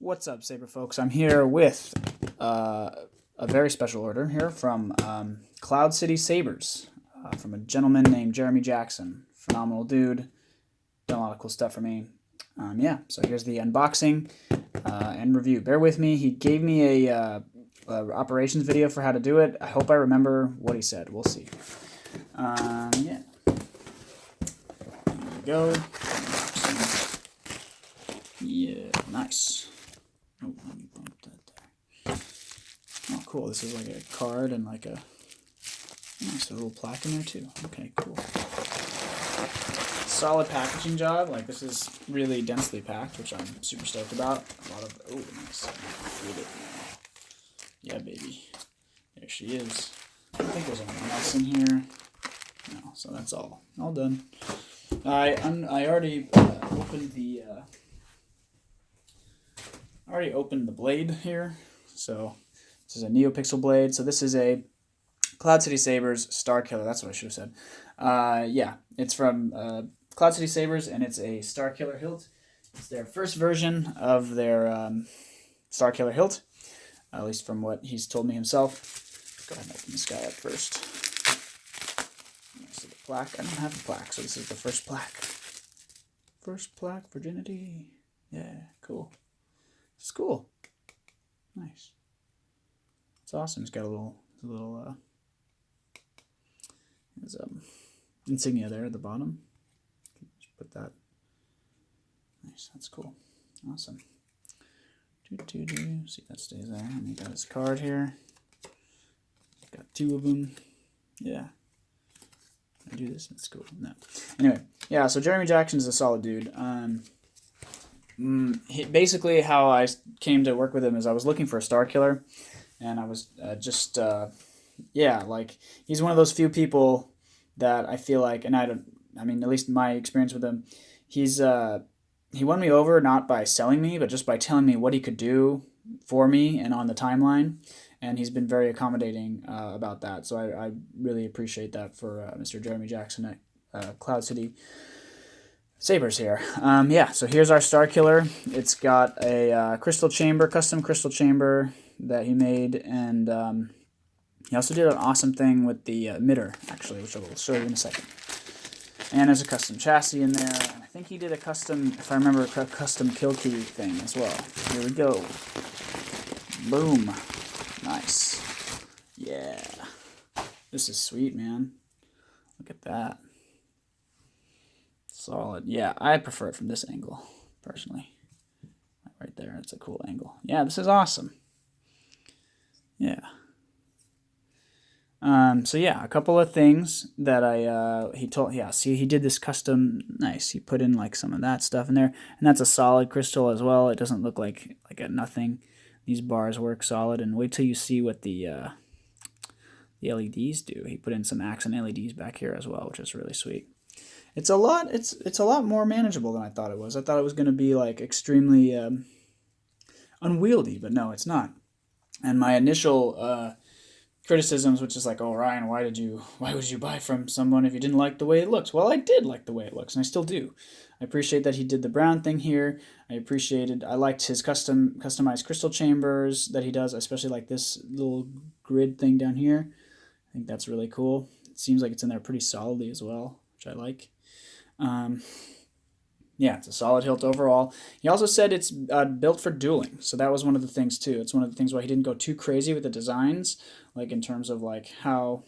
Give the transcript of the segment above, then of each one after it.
What's up, Saber folks? I'm here with a very special order here from Cloud City Sabers from a gentleman named Jeremy Jackson. Phenomenal dude. Done a lot of cool stuff for me. Yeah, so here's the unboxing and review. Bear with me. He gave me a operations video for how to do it. I hope I remember what he said. We'll see. Yeah. There we go. Yeah, nice. Oh, let me bump that there. Oh, cool. This is like a card and like a nice little plaque in there too. Okay, cool. Solid packaging job. Like, this is really densely packed, which I'm super stoked about. A lot of, oh, nice. Yeah, baby. There she is. I think there's anything else in here. No, so that's all done. I already opened the blade here. So this is a NeoPixel blade. So this is a Cloud City Sabers Starkiller. That's what I should have said. Yeah, it's from Cloud City Sabers, and it's a Starkiller hilt. It's their first version of their Starkiller hilt, at least from what he's told me himself. Go ahead and open this guy up first. So the plaque. I don't have a plaque, so this is the first plaque. First plaque, virginity. Yeah, cool. It's cool. Nice. It's awesome. It's got a little there's insignia there at the bottom. Just put that. Nice. That's cool. Awesome. See, that stays there. And he got his card here. Got two of them. Yeah. I do this. That's cool. No. Anyway, yeah. So Jeremy Jackson is a solid dude. Basically, how I came to work with him is I was looking for a Starkiller, and I was yeah, like, he's one of those few people that I feel like, and I mean, at least my experience with him, he won me over not by selling me, but just by telling me what he could do for me and on the timeline, and he's been very accommodating about that. So I really appreciate that for Mr. Jeremy Jackson at Cloud City Sabers here. Yeah, so here's our Starkiller. It's got a custom crystal chamber that he made, and he also did an awesome thing with the emitter, actually, which I will show you in a second. And there's a custom chassis in there, and I think he did a custom, if I remember, a custom kill key thing as well. Here we go. Boom. Nice. Yeah. This is sweet, man. Look at that. Solid. Yeah, I prefer it from this angle, personally. Right there, it's a cool angle. Yeah, this is awesome. Yeah. So yeah, a couple of things that he did this custom, nice. He put in like some of that stuff in there, and that's a solid crystal as well. It doesn't look like a nothing. These bars work solid, and wait till you see what the LEDs do. He put in some accent LEDs back here as well, which is really sweet. It's a lot more manageable than I thought it was. I thought it was going to be like extremely unwieldy, but no, it's not. And my initial criticisms, which is like, oh, Ryan, why would you buy from someone if you didn't like the way it looks? Well, I did like the way it looks, and I still do. I appreciate that he did the brown thing here. I liked his customized crystal chambers that he does, especially like this little grid thing down here. I think that's really cool. It seems like it's in there pretty solidly as well, which I like. Yeah, it's a solid hilt overall. He also said it's built for dueling, so that was one of the things too. It's one of the things why he didn't go too crazy with the designs, like in terms of like how,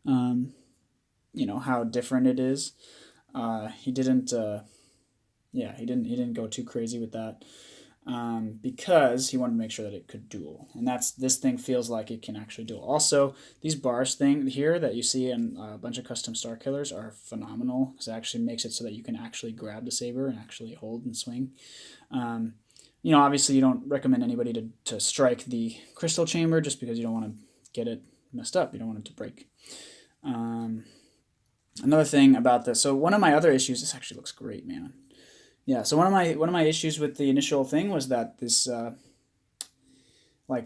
how different it is. He didn't go too crazy with that, because he wanted to make sure that it could duel, and this thing feels like it can actually duel. Also, these bars thing here that you see in a bunch of custom Starkillers are phenomenal, because it actually makes it so that you can actually grab the saber and actually hold and swing. Obviously you don't recommend anybody to strike the crystal chamber just because you don't want to get it messed up. You don't want it to break. Another thing about this, so one of my other issues, this actually looks great, man. Yeah, so one of my issues with the initial thing was that this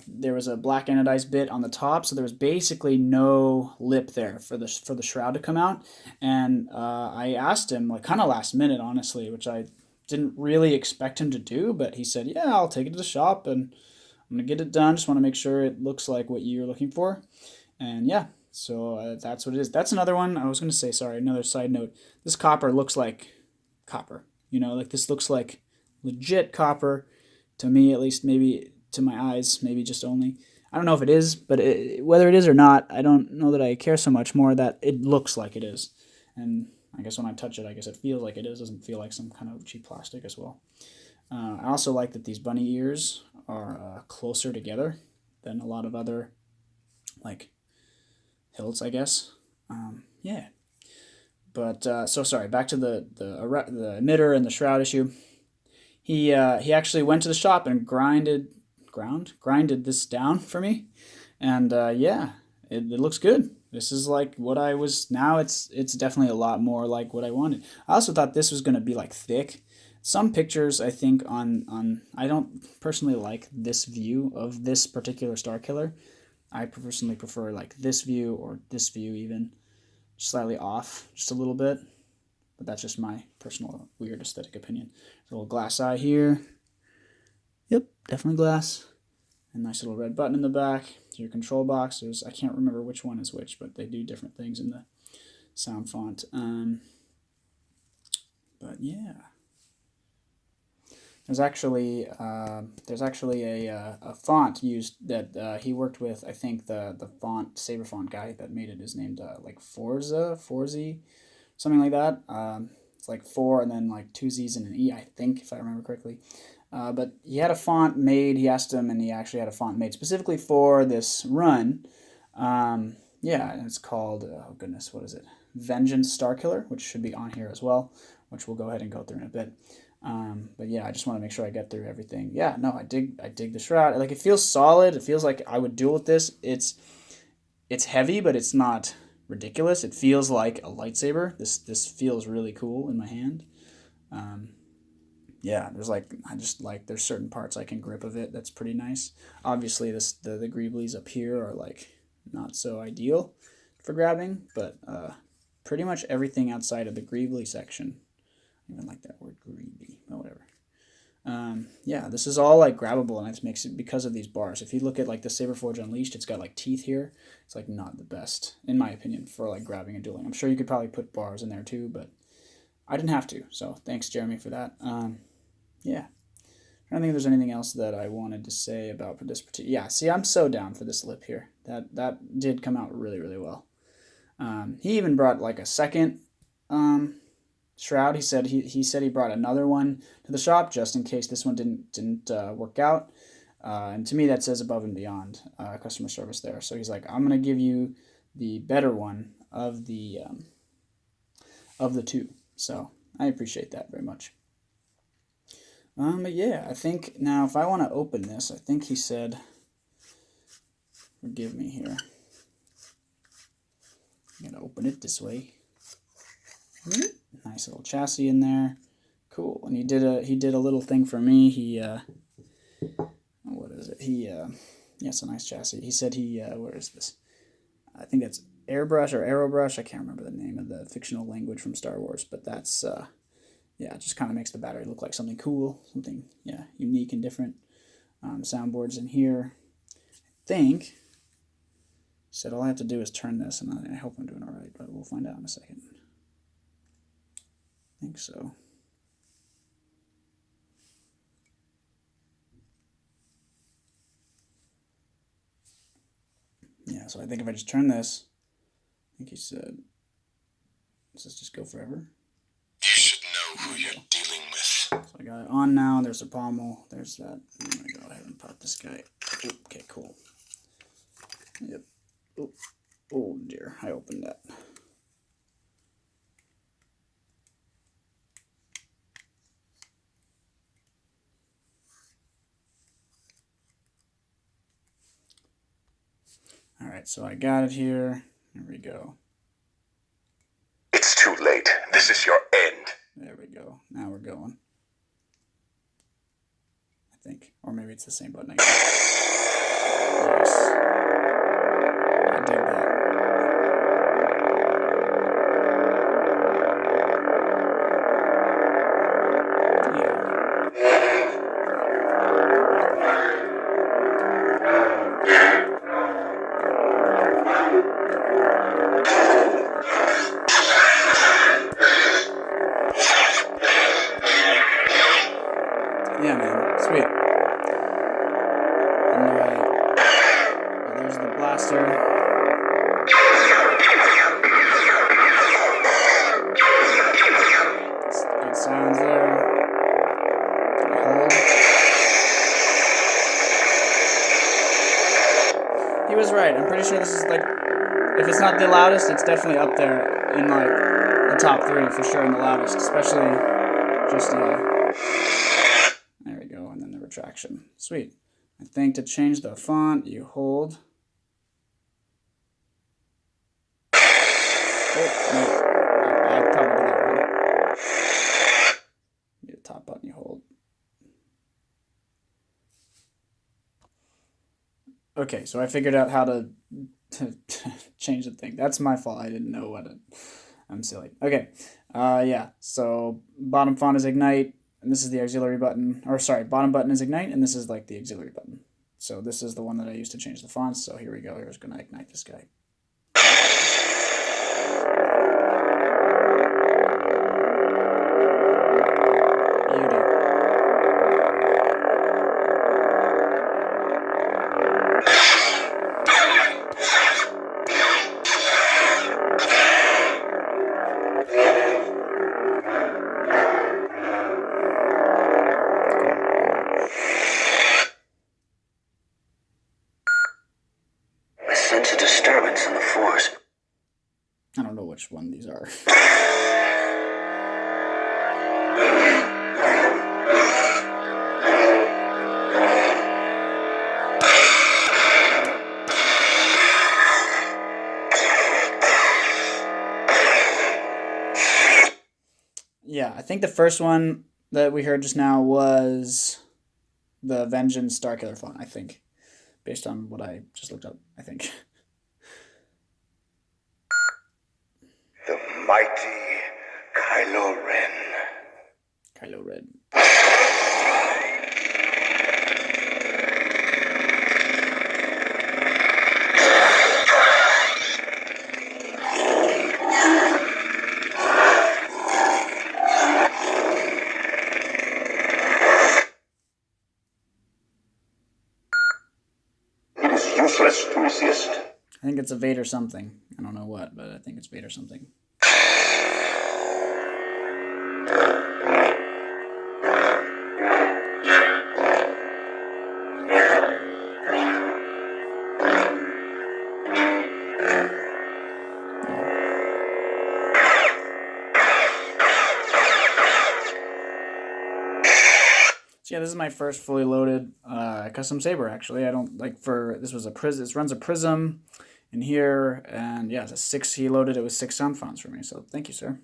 there was a black anodized bit on the top, so there was basically no lip there for the shroud to come out. And I asked him, like, kind of last minute, honestly, which I didn't really expect him to do, but he said, "Yeah, I'll take it to the shop and I'm gonna get it done. Just want to make sure it looks like what you're looking for." And yeah, so that's what it is. That's another one I was gonna say. Sorry, another side note. This copper looks like copper. Like this looks like legit copper to me, at least. Maybe to my eyes, maybe just only. I don't know if it is, but whether it is or not, I don't know that I care so much. More that it looks like it is, and I guess when I touch it, I guess it feels like it is. Doesn't feel like some kind of cheap plastic as well. I also like that these bunny ears are closer together than a lot of other like hilts, I guess. Yeah. But so sorry. Back to the emitter and the shroud issue. He actually went to the shop and grinded this down for me, and yeah, it looks good. This is like what I was. Now it's definitely a lot more like what I wanted. I also thought this was gonna be like thick. Some pictures I think on I don't personally like this view of this particular Starkiller. I personally prefer like this view or this view even slightly off just a little bit, but that's just my personal weird aesthetic opinion. A little glass eye here. Yep, definitely glass. A nice little red button in the back. Your control box. I can't remember which one is which, but they do different things in the sound font. But yeah, there's actually a font used that he worked with. I think the font Saber font guy that made it is named like Forzy, something like that. It's like four and then like two Z's and an E, I think, if I remember correctly. But he had a font made. He asked him, and he actually had a font made specifically for this run. Yeah, and it's called, oh goodness, what is it? Vengeance Starkiller, which should be on here as well, which we'll go ahead and go through in a bit. But yeah, I just want to make sure I get through everything. Yeah, no, I dig the shroud. Like, it feels solid. It feels like I would duel with this. It's heavy, but it's not ridiculous. It feels like a lightsaber. This feels really cool in my hand. Yeah, there's certain parts I can grip of it that's pretty nice. Obviously, the greeblies up here are like not so ideal for grabbing, but pretty much everything outside of the greebly section. I even like that word greebly, but whatever. Yeah, this is all like grabbable, and it makes it because of these bars. If you look at like the Saberforge Unleashed, it's got like teeth here. It's like not the best, in my opinion, for like grabbing and dueling. I'm sure you could probably put bars in there too, but I didn't have to. So thanks, Jeremy, for that. Yeah. I don't think there's anything else that I wanted to say about this particular. Yeah, see, I'm so down for this lip here. That did come out really, really well. He even brought like a second shroud. He said he brought another one to the shop just in case this one didn't work out. And to me, that says above and beyond customer service there. So he's like, I'm gonna give you the better one of the two. So I appreciate that very much. But yeah, I think now if I want to open this, I think he said, forgive me here. I'm gonna open it this way. Nice little chassis in there. Cool. And he did a little thing for me. What is it? Yeah, it's a nice chassis. He said where is this? I think that's airbrush or aerobrush. I can't remember the name of the fictional language from Star Wars, but that's yeah, it just kind of makes the battery look like something cool, something, yeah, unique and different. Soundboards in here. I think, said all I have to do is turn this, and I hope I'm doing all right, but we'll find out in a second. I think so. Yeah, so I think if I just turn this, I think he said, does this just go forever? You should know who you're dealing with. So I got it on now. There's a pommel. There's that. I'm going to go ahead and pop this guy. Okay, cool. Yep. Oh dear, I opened that. All right, so I got it here. There we go. It's too late. This is your end. There we go. Now we're going. I think. Or maybe it's the same button again. Yes. I dig that. Yeah, man. Sweet. Anyway, there's the blaster. Good sounds there. Hold. He was right. I'm pretty sure this is like, if it's not the loudest, it's definitely up there in like the top 3 for sure, in the loudest, especially just there we go, and then the retraction. Sweet. I think to change the font, you hold. Oh, no. I probably did that wrong. The top button you hold. Okay, so I figured out how to change the thing. That's my fault. I didn't know what it... I'm silly. Okay. Yeah, so bottom font is Ignite, and this is the auxiliary button. Or sorry, bottom button is Ignite, and this is like the auxiliary button. So this is the one that I used to change the fonts. So here we go. Here's going to ignite this guy. Beauty. Disturbance in the force. I don't know which one these are. Yeah, I think the first one that we heard just now was the Vengeance Starkiller font, I think. Based on what I just looked up, I think. The mighty Kylo Ren. Kylo Ren. It is useless to resist. I think it's a Vader something. I don't know what, but I think it's Vader something. So yeah, this is my first fully loaded custom saber. Actually, I don't like for this was a prism. This runs a prism in here, and yeah, it's a 6. He loaded it with 6 sound fonts for me. So thank you, sir.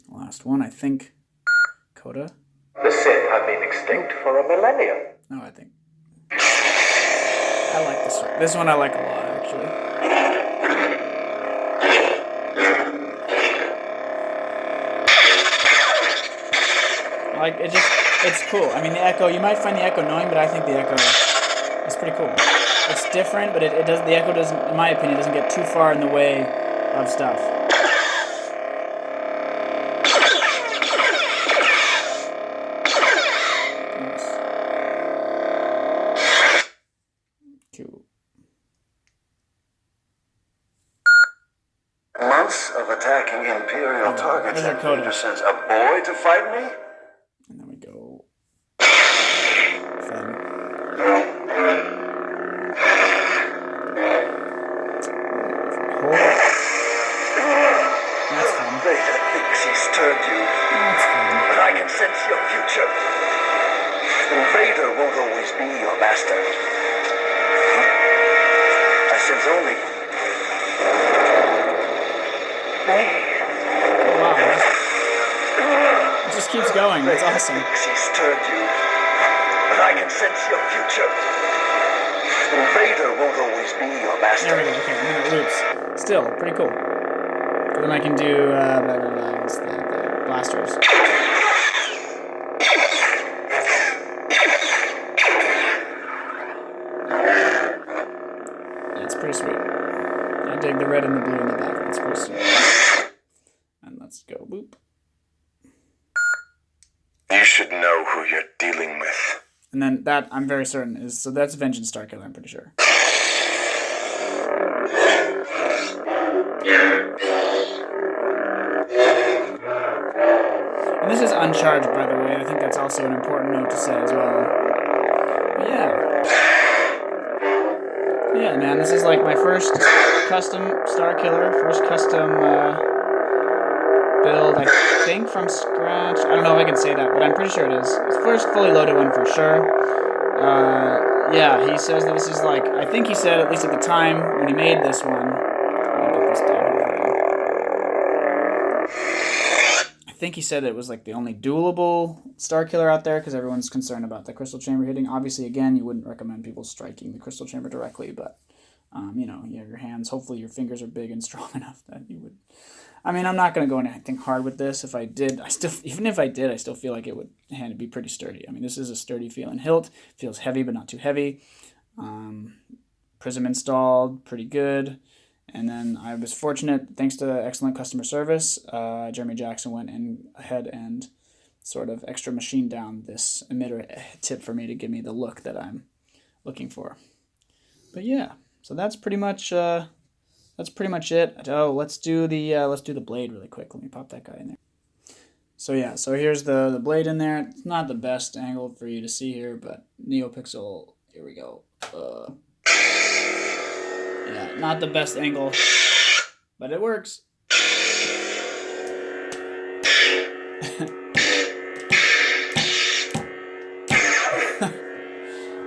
Last one, I think. Coda. The Sith have been extinct for a millennium. No, I think. I like this one. This one I like a lot, actually. Like it just. It's cool. I mean, the echo, you might find the echo annoying, but I think the echo is pretty cool. It's different, but it does. The echo doesn't, in my opinion, doesn't get too far in the way of stuff. Nice. Cool. Months of attacking Imperial targets, and Vader sends a boy to fight me? And then we go. That's fun. Vader thinks he's turned you. That's fun. But I can sense your future. And Vader won't always be your master. I sense only... Wow. It just keeps going. That's awesome. He's turned you. But I can sense your future. And Vader won't always be your master. There we go. Okay, and then it loops. Still, pretty cool. But then I can do, what's the blasters. It's pretty sweet. I dig the red and the blue in the back. That's pretty sweet. And let's go. Boop. You should know who you're dealing with. And then that, I'm very certain, is... So that's Vengeance Starkiller, I'm pretty sure. And this is uncharged, by the way. I think that's also an important note to say as well. But yeah. Yeah, man, this is like my first custom Starkiller, first custom build, I think, from scratch. I don't know if I can say that, but I'm pretty sure it is. It's the first fully loaded one for sure. Yeah, he says that this is like, I think he said, at least at the time when he made this one, let me get this down here. I think he said it was like the only duelable Starkiller out there because everyone's concerned about the crystal chamber hitting. Obviously, again, you wouldn't recommend people striking the crystal chamber directly, but you know, you have your hands. Hopefully, your fingers are big and strong enough that you would. I mean, I'm not going to go into anything hard with this. If I did, even if I did, I still feel like it would be pretty sturdy. I mean, this is a sturdy feeling hilt. Feels heavy, but not too heavy. Prism installed, pretty good. And then I was fortunate, thanks to excellent customer service, Jeremy Jackson went ahead and sort of extra machined down this emitter tip for me to give me the look that I'm looking for. But yeah, so that's pretty much it. Oh, let's do the blade really quick. Let me pop that guy in there. So yeah, so here's the blade in there. It's not the best angle for you to see here, but NeoPixel. Here we go. Yeah, not the best angle, but it works.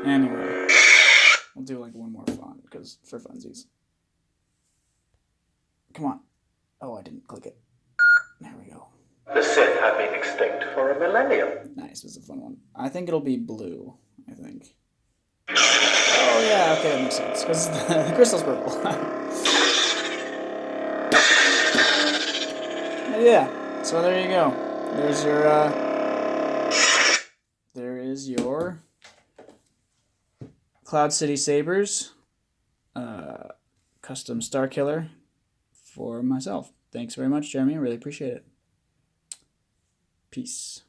Anyway, we'll do like one more font because for funsies. Come on. Oh, I didn't click it. There we go. The Sith have been extinct for a millennium. Nice, this is a fun one. I think it'll be blue, I think. Oh yeah, okay, that makes sense, because the crystal's purple. Yeah, so there you go. There's your, there is your Cloud City Sabers custom Starkiller for myself. Thanks very much, Jeremy. I really appreciate it. Peace.